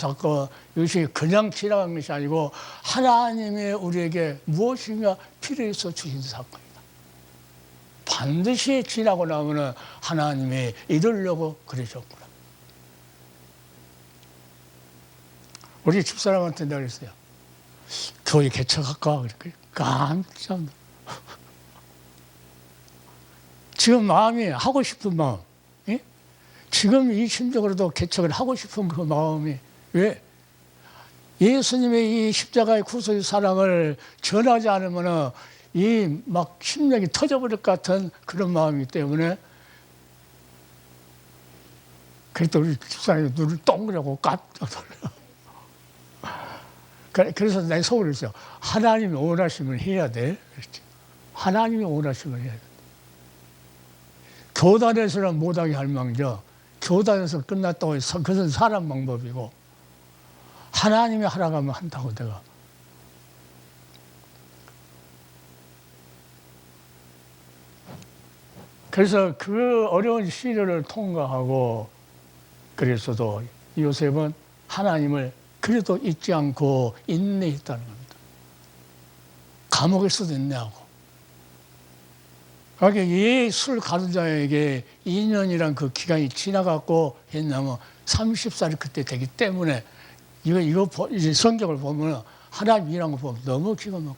이것이 그냥 지나간 것이 아니고 하나님의 우리에게 무엇인가 필요해서 주신 사건이다. 반드시 지나고 나면은 하나님이 이루려고 그러셨구나. 우리 집사람한테 내가 그랬어요. 교회 개척할까? 그랬더니 깜짝 놀랐어요. 지금 마음이 하고 싶은 마음, 예? 지금 이 심적으로도 개척을 하고 싶은 그 마음이 왜? 예수님의 이 십자가의 구속의 사랑을 전하지 않으면 이 막 심령이 터져버릴 것 같은 그런 마음이기 때문에 그래도 우리 집사람이 눈을 동그라고 깜짝 놀라. 그래서 내 속으로 했어요. 하나님이 원하시면 해야 돼. 그렇지. 하나님이 원하시면 해야 돼. 교단에서는 못하게 할 망정, 교단에서 끝났다고 해서 그것은 사람 방법이고 하나님이 하라고 하면 한다고 내가. 그래서 그 어려운 시련을 통과하고 그랬어도 요셉은 하나님을 그래도 잊지 않고 인내했다는 겁니다. 감옥에서도 인내하고. 그러니까 이 술 가루자에게 2년이란 그 기간이 지나갔고 했냐면 30살이 그때 되기 때문에 이거 이제 성경을 보면 하나님 일한 거 보면 너무 기가 막혀.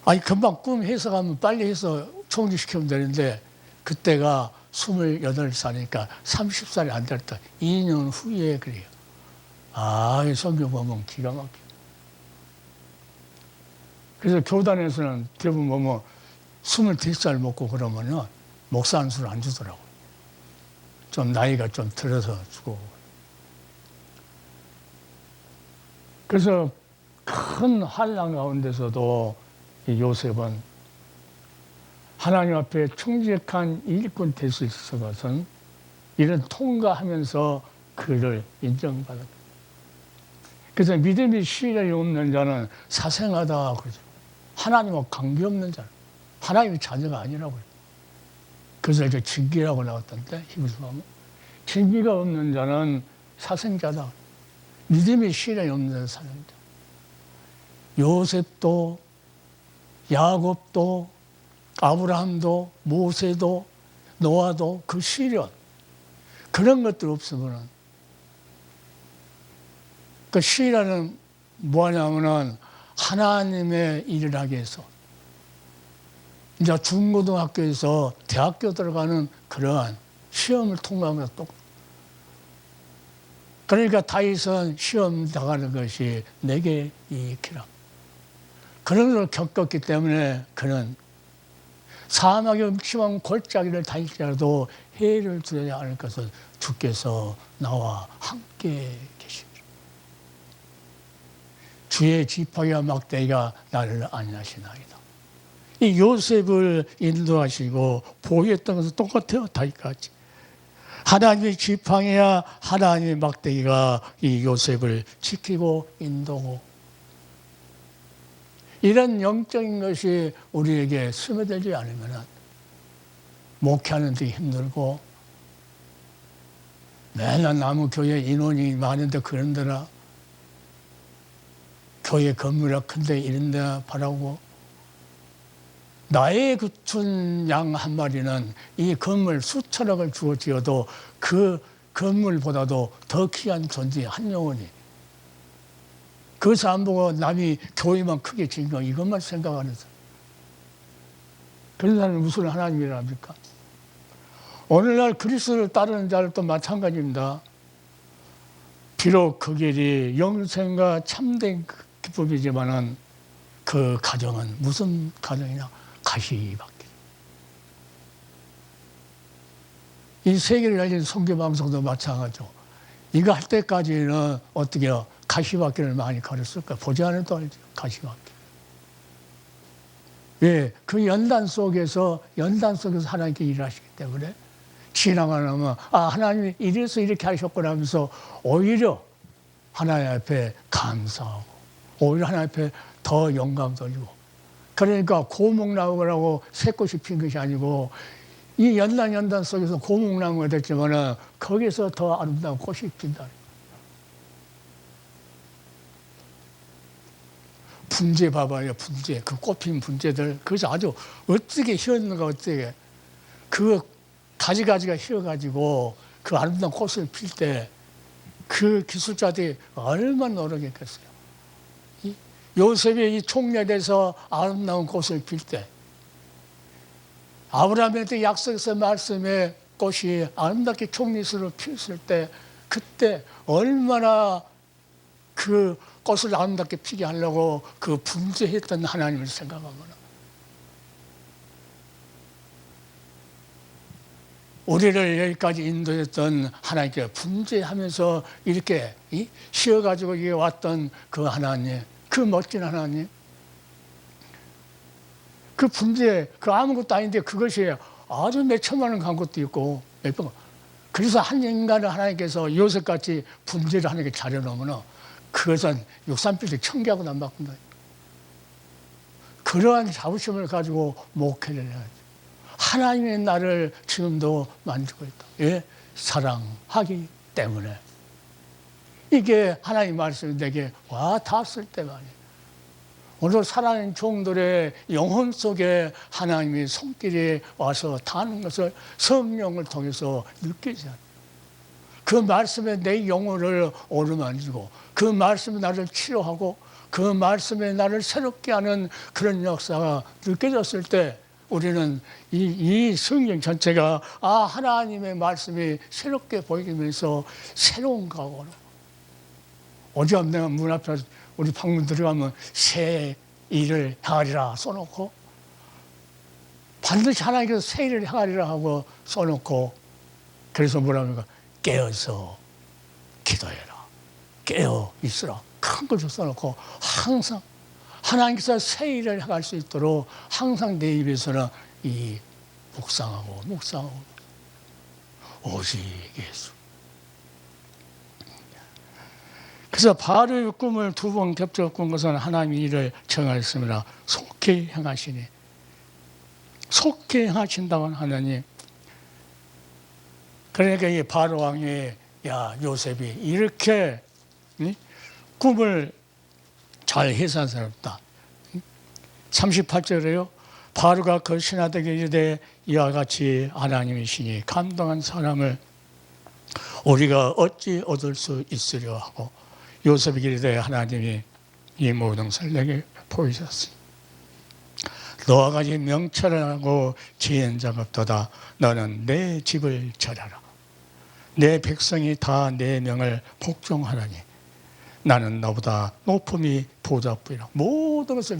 아니 금방 꿈 해석하면 빨리 해서 총리시키면 되는데 그때가 28살이니까 30살이 안 됐다. 2년 후에 그래요. 아, 이 성경 보면 기가 막혀. 그래서 교단에서는 대부분 보면 22살 먹고 그러면은 목사 안수를 안 주더라고요. 좀 나이가 좀 들어서 주고. 그래서 큰 환난 가운데서도 이 요셉은 하나님 앞에 충직한 일꾼 될 수 있어서 것은 이런 통과하면서 그를 인정받았다. 그래서 믿음이 시련이 없는 자는 사생하다 그러죠. 하나님과 관계없는 자는 하나님의 자녀가 아니라고요. 그래서 이제 진기라고 나왔던데 히브리서 보면 진기가 없는 자는 사생자다. 믿음이 시련이 없는 자는 사생자. 요셉도 야곱도 아브라함도 모세도 노아도 그 시련 그런 것들 없으면은 그 시련은 뭐냐면은 하나님의 일을 하기 위해서 이제 중고등학교에서 대학교 들어가는 그러한 시험을 통과하면서 또 그러니까 다윗은 시험 나가는 것이 내게 이익이라 그런 걸 겪었기 때문에 그는 사막의 음침한 골짜기를 다닐지라도 해를 두려지 않을 것을 주께서 나와 함께 계시리라. 주의 지팡이와 막대기가 나를 안위하시나이다. 이 요셉을 인도하시고 보호했던 것은 똑같아요. 다윗같이. 하나님의 지팡이와 하나님의 막대기가 이 요셉을 지키고 인도하고 이런 영적인 것이 우리에게 스며들지 않으면 목회하는 데 힘들고 맨날 나무 교회 인원이 많은데 그런 데나 교회 건물이 큰데 이런 데 바라고 나의 그춘 양 한 마리는 이 건물 수천억을 주어 지어도 그 건물보다도 더 귀한 존재 한 영혼이 그것을 안 보고 남이 교회만 크게 지은 거 이것만 생각하는 사람. 그런 사람은 무슨 하나님이라 합니까? 오늘날 그리스도를 따르는 자들도 마찬가지입니다. 비록 그 길이 영생과 참된 기쁨이지만은 그 가정은 무슨 가정이냐? 가시밭길. 이 세계를 가진 선교방송도 마찬가지죠. 이거 할 때까지는 어떻게 해요? 가시밭길을 많이 걸었을까? 보지 않아도 알죠. 가시밭길. 예, 그 연단 속에서 하나님께 일하시기 때문에 지나가면 하나님이 이래서 이렇게 하셨구나 하면서 오히려 하나님 앞에 감사하고 오히려 하나님 앞에 더 영감 돌리고 그러니까 고목나무라고 새꽃이 핀 것이 아니고 이 연단 속에서 고목나무가 됐지만은 거기서 더 아름다운 꽃이 핀다. 분재 봐봐요, 분재. 그 꽃핀 분재들. 그것이 아주 어떻게 휘었는가, 어떻게. 그 가지가지가 휘어가지고 그 아름다운 꽃을 필 때 그 기술자들이 얼마나 노력했겠어요. 요셉이 이 총략에서 아름다운 꽃을 필 때 아브라함한테 약속해서 말씀의 꽃이 아름답게 총리스로 피었을 때 그때 얼마나 그 꽃을 아름답게 피게 하려고 그 분재했던 하나님을 생각하거나 우리를 여기까지 인도했던 하나님께 분재하면서 이렇게 쉬어가지고 이게 왔던 그 하나님, 그 멋진 하나님, 그 분재, 그 아무것도 아닌데 그것이 아주 몇 천만 원 간 것도 있고 몇 번. 그래서 한 인간을 하나님께서 요셉같이 분재를 하나님께 잘해놓으면 그것은 63필드 청기하고 안 바꾼다. 그러한 자부심을 가지고 목회를 해야죠. 하나님의 나를 지금도 만지고 있다. 예? 사랑하기 때문에. 이게 하나님 말씀이 내게 와 닿았을 때만이에요. 오늘 사랑하는 종들의 영혼 속에 하나님의 손길이 와서 닿는 것을 성령을 통해서 느끼지 않아요. 그 말씀에 내 영혼을 어루만지고 그 말씀에 나를 치료하고 그 말씀에 나를 새롭게 하는 그런 역사가 느껴졌을 때 우리는 이 성경 전체가 하나님의 말씀이 새롭게 보이면서 새로운 각오로 어제 내가 문 앞에 우리 방문 들어가면 새 일을 행하리라 써놓고 반드시 하나님께서 새 일을 행하리라 하고 써놓고 그래서 뭐랍니까? 깨어서 기도해라. 깨어 있으라. 큰 것을 써놓고 항상 하나님께서 새 일을 행할 수 있도록 항상 내 입에서는 이 묵상하고 오직 예수. 그래서 바로의 꿈을 2번 겹쳐 꾼 것은 하나님이 이를 정하였습니다. 속히 행하시니. 속히 행하신다고 하나님. 그러니까 이 바로 왕이 요셉이 이렇게 꿈을 잘 해산 사람다. 38절에요. 바로가 그 신하들에게 이르되 이와 같이 하나님이시니 감동한 사람을 우리가 어찌 얻을 수 있으려 하고 요셉이 이르되 하나님이 이 모든 것을 내게 보이셨으니 너와 같이 명철하고 지혜인 자가 없도다. 너는 내 집을 절하라. 내 백성이 다 내 명을 복종하라니 나는 너보다 높음이 보좌뿐이라. 모든 것을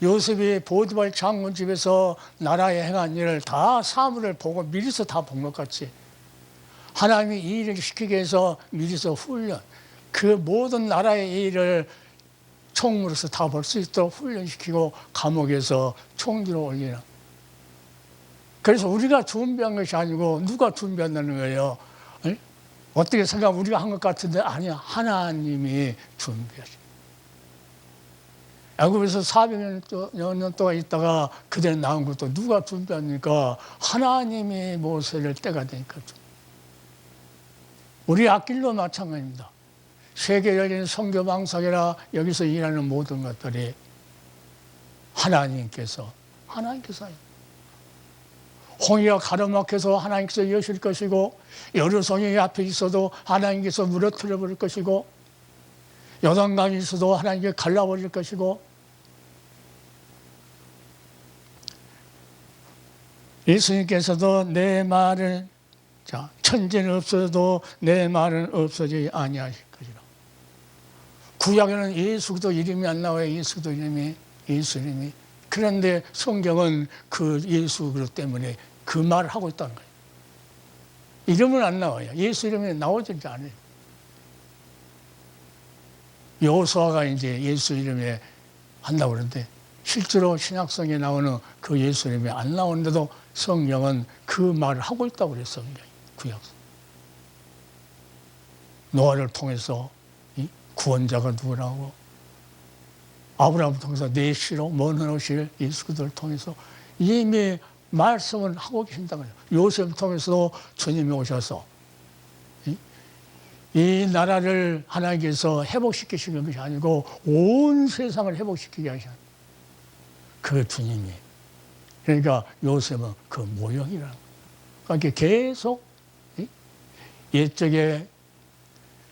요셉이 보디발 장군 집에서 나라에 행한 일을 다 사물을 보고 미리서 다 본 것 같이 하나님이 이 일을 시키기 위해서 미리서 훈련, 그 모든 나라의 일을 총무로서 다 볼 수 있도록 훈련시키고 감옥에서 총기로 올리는. 그래서 우리가 준비한 것이 아니고 누가 준비한다는 거예요. 어떻게 생각하면 우리가 한 것 같은데 아니야. 하나님이 준비하신. 애굽에서 400년 동안 있다가 그대로 나온 것도 누가 준비하니까 하나님이 모세를 때가 되니까. 우리 앞길도 마찬가지입니다. 세계 열린 선교 방송이나 여기서 일하는 모든 것들이 하나님께서 홍해가 가로막혀서 하나님께서 여실 것이고 여루성이 앞에 있어도 하나님께서 무너뜨려 버릴 것이고 요단강이 있어도 하나님께 갈라버릴 것이고 예수님께서도 내 말을 천지는 없어도 내 말은 없어지지 아니하실 것이라. 구약에는 예수도 이름이 안 나와요. 예수 이름이. 그런데 성경은 그 예수 때문에 그 말을 하고 있다는 거예요. 이름은 안 나와요. 예수 이름이 나오지 않아요. 여호수아가 이제 예수 이름에 한다고 그러는데 실제로 신약성에 나오는 그 예수 이름이 안 나오는데도 성경은 그 말을 하고 있다고 그래요. 성경이. 구약서. 노아를 통해서 구원자가 누구라고 아브라함을 통해서 내 시로 먼 하늘실 예수 그리스도를 통해서 이미 말씀을 하고 계신다고요. 요셉을 통해서도 주님이 오셔서 이 나라를 하나님께서 회복시키시는 것이 아니고 온 세상을 회복시키게 하신 그 주님이. 그러니까 요셉은 그 모형이라는 거예요. 그러니까 계속 옛적에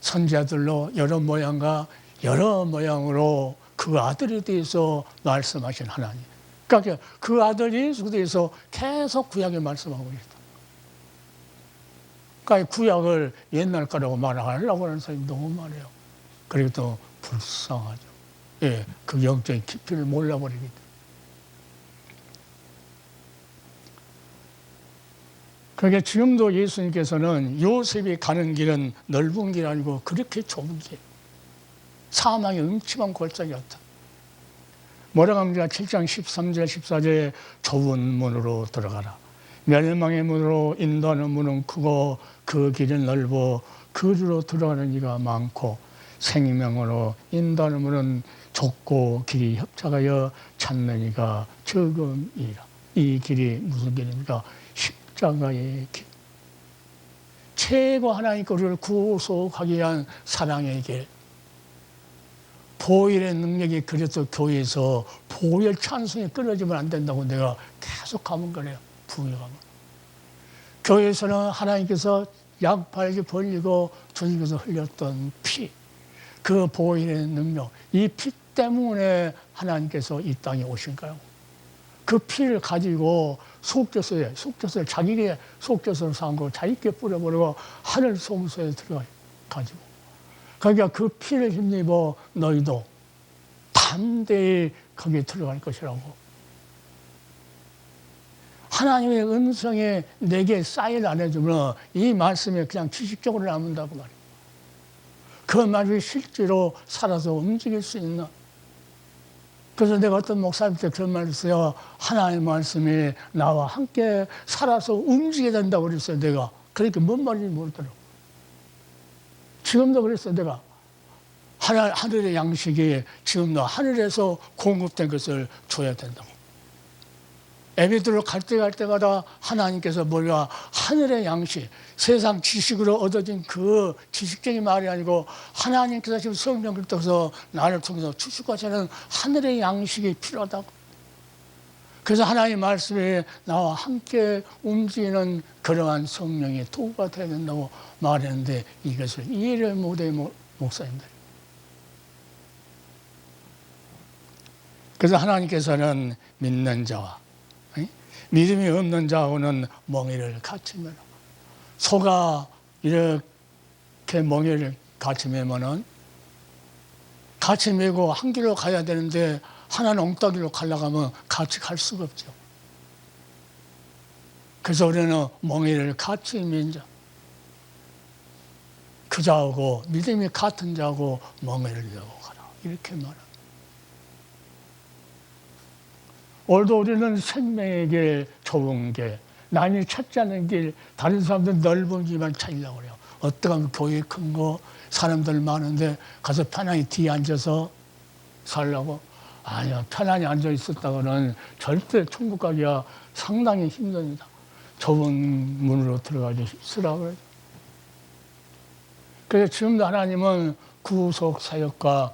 선지자들로 여러 모양과 여러 모양으로 그 아들에 대해서 말씀하신 하나님. 그러니까 그 아들 예수에 대해서 계속 구약에 말씀하고 있다. 그러니까 구약을 옛날 거라고 말하려고 하는 사람이 너무 많아요. 그리고 또 불쌍하죠. 예, 그 영적인 깊이를 몰라버리기 때문에. 그러니까 지금도 예수님께서는 요셉이 가는 길은 넓은 길 아니고 그렇게 좁은 길. 사망의 음침한 골짜기였다. 뭐라고 합니까? 7장 13절 14절에 좁은 문으로 들어가라. 멸망의 문으로 인도하는 문은 크고 그 길은 넓어 그리로 들어가는 이가 많고 생명으로 인도하는 문은 좁고 길이 협착하여 찾는 이가 적음이라. 이 길이 무슨 길입니까? 십자가의 길. 최고 하나님 우리를 구속하기 위한 사랑의 길. 보혈의 능력이 그래서 교회에서 보혈 찬송이 끊어지면 안 된다고 내가 계속 가면 그래요. 부여하면. 교회에서는 하나님께서 양팔기 벌리고 주님께서 흘렸던 피, 그 보혈의 능력, 이 피 때문에 하나님께서 이 땅에 오신 거예요. 그 피를 가지고 속죄소에 자기의 속죄소를 삼고 자기께 뿌려버리고 하늘 소무소에 들어가지고, 그러니까 그 피를 힘입어 너희도 담대히 거기에 들어갈 것이라고. 하나님의 음성에 내게 사인 안 해주면 이 말씀이 그냥 지식적으로 남는다고 말이에요. 그 말이 실제로 살아서 움직일 수 있나. 그래서 내가 어떤 목사님한테 그런 말을 했어요. 하나님의 말씀이 나와 함께 살아서 움직여야 된다고 그랬어요, 내가. 그러니까 뭔 말인지 모르더라고. 지금도 그랬어요, 내가. 하늘의 양식이 지금도 하늘에서 공급된 것을 줘야 된다고. 에베드로 갈 때마다 하나님께서 뭐냐, 하늘의 양식, 세상 지식으로 얻어진 그 지식적인 말이 아니고 하나님께서 지금 성령을 통해서 나를 통해서 주시고자는 하늘의 양식이 필요하다고. 그래서 하나님의 말씀에 나와 함께 움직이는 그러한 성령이 도구가 되어야 된다고 말했는데 이것을 이해를 못해 목사님들. 그래서 하나님께서는 믿는 자와 믿음이 없는 자하고는 멍에를 같이 매라. 소가 이렇게 멍에를 같이 매면은 같이 매고 한 길로 가야 되는데 하나는 엉따기로 가려가면 같이 갈 수가 없죠. 그래서 우리는 멍에를 같이 맨 자, 그 자하고 믿음이 같은 자하고 멍에를 메고 가라. 이렇게 말합니다. 오늘도 우리는 생명의 길, 좁은 길, 남이 찾지 않는 길, 다른 사람들은 넓은 길만 찾으려고 그래요. 어떻게 하면 교회 큰 거, 사람들 많은데 가서 편안히 뒤에 앉아서 살라고? 아니야, 편안히 앉아 있었다가는 절대 천국 가기가 상당히 힘듭니다. 좁은 문으로 들어가서 있으라고 그래요. 그래서 지금도 하나님은 구속 사역과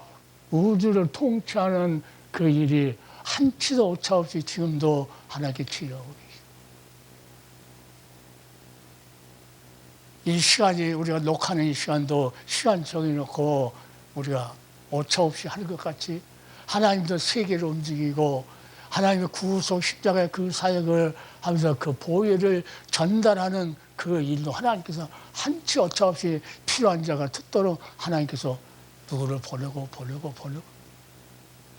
우주를 통치하는 그 일이 한치도 오차 없이 지금도 하나님께 치료하고 계십니다. 이 시간이 우리가 녹화하는 이 시간도 시간 정해놓고 우리가 오차 없이 하는 것 같이 하나님도 세계를 움직이고 하나님의 구속 십자가의 그 사역을 하면서 그 보혈을 전달하는 그 일도 하나님께서 한치 오차 없이 필요한 자가 듣도록 하나님께서 누구를 보내고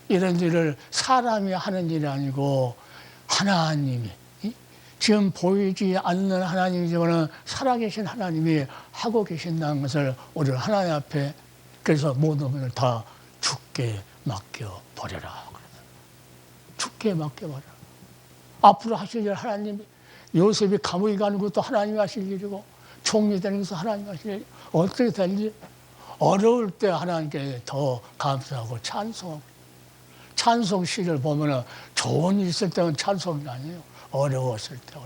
이런 일을 사람이 하는 일이 아니고 하나님이, 지금 보이지 않는 하나님이지만 살아계신 하나님이 하고 계신다는 것을 우리는 하나님 앞에, 그래서 모든 것을 다 주께 맡겨버려라. 주께 맡겨버려라. 앞으로 하실 일 하나님이, 요셉이 감옥에 가는 것도 하나님이 하실 일이고 총리 되는 것도 하나님이 하실 일, 어떻게 될지 어려울 때 하나님께 더 감사하고 찬송하고. 찬송 시를 보면은 좋은 일 있을 때는 찬송이 아니에요. 어려웠을 때.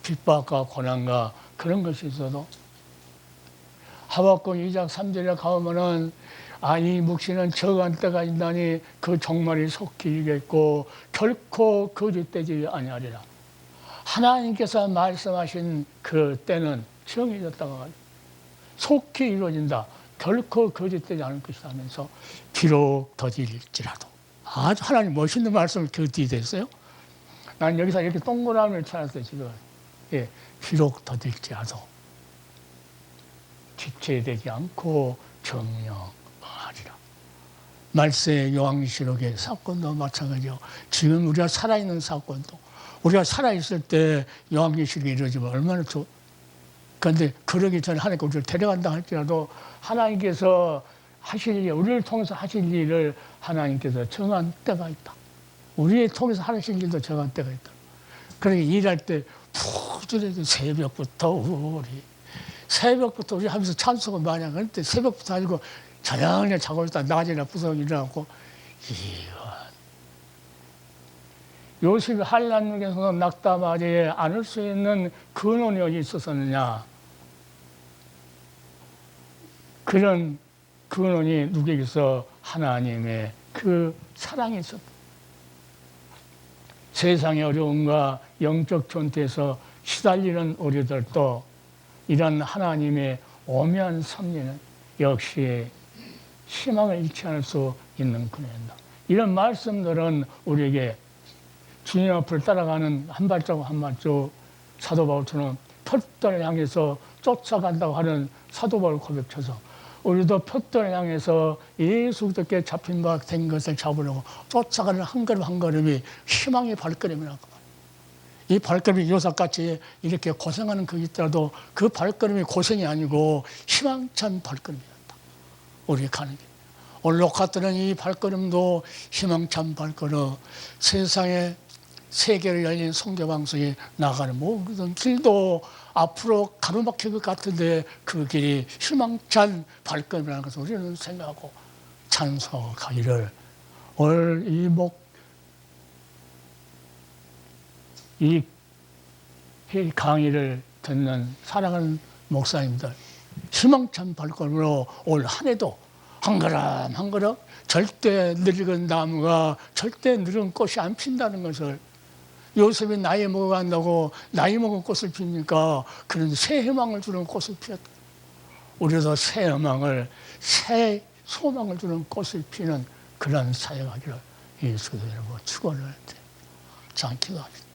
핍박과 고난과 그런 것이 있어도 하박국 2장 3절에 가보면은 이 묵시는 적은 때가 있나니 그 종말이 속히 이르겠고 결코 거짓되지 아니하리라. 하나님께서 말씀하신 그 때는 정해졌다가 속히 이루어진다. 결코 거짓되지 않을 것이다 하면서 비록 더딜지라도. 아주 하나님 멋있는 말씀을 그 뒤에 됐어요. 난 여기서 이렇게 동그라미를 찾았어요, 지금. 예, 비록 더딜지라도 지체되지 않고 정령하리라. 말세 요한계시록의 사건도 마찬가지요. 지금 우리가 살아있는 사건도, 우리가 살아있을 때 요한계시록이 이루어지면 얼마나 좋. 그런데 그러기 전에 하나님께 우리를 데려간다 할지라도 하나님께서 하실 일, 우리를 통해서 하실 일을 하나님께서 정한 때가 있다. 우리를 통해서 하실 일도 정한 때가 있다. 그러니까 일할 때 부지런히 새벽부터 우리 하면서 찬송을 많이 하는데 새벽부터 아니고 저녁에 자고 있다 낮에나 부서 일어나고. 요셉이 한란에서 낙담하지 않을 수 있는 근원이 어디 있었느냐. 그런 근원이 누구에게서 하나님의 그 사랑이 있었다. 세상의 어려움과 영적 존재에서 시달리는 우리들도 이런 하나님의 오묘한 섭리는 역시 희망을 잃지 않을 수 있는 근원이다. 이런 말씀들은 우리에게 주님 앞을 따라가는 한 발자국 한 발자국 사도 바울처럼 표대를 향해서 쫓아간다고 하는 사도 바울 고백쳐서 우리도 표대를 향해서 예수 그리스도께 잡힌 바 된 것을 잡으려고 쫓아가는 한 걸음 한 걸음이 희망의 발걸음이라고 말합니다. 이 발걸음이 요삭같이 이렇게 고생하는 그 있더라도 그 발걸음이 고생이 아니고 희망찬 발걸음이었다. 우리 가는 길. 오늘 녹화 때는 이 발걸음도 희망찬 발걸음, 세상에 세계를 열린 선교방송이 나가는 모든 길도 앞으로 가로막힐 것 같은데 그 길이 희망찬 발걸음이라는 것을 우리는 생각하고 찬송하기를 오늘 이 강의를 듣는 사랑하는 목사님들 희망찬 발걸음으로 올 한 해도 한 걸음 한 걸음 절대 늙은 나무가 절대 늙은 꽃이 안 핀다는 것을 요셉이 나이 먹어간다고 나이 먹은 꽃을 피니까 그런 새 희망을 주는 꽃을 피웠다. 우리도 새 희망을 새 소망을 주는 꽃을 피는 그런 사역하기를 예수 그리스도로 축원을 자 기도합니다.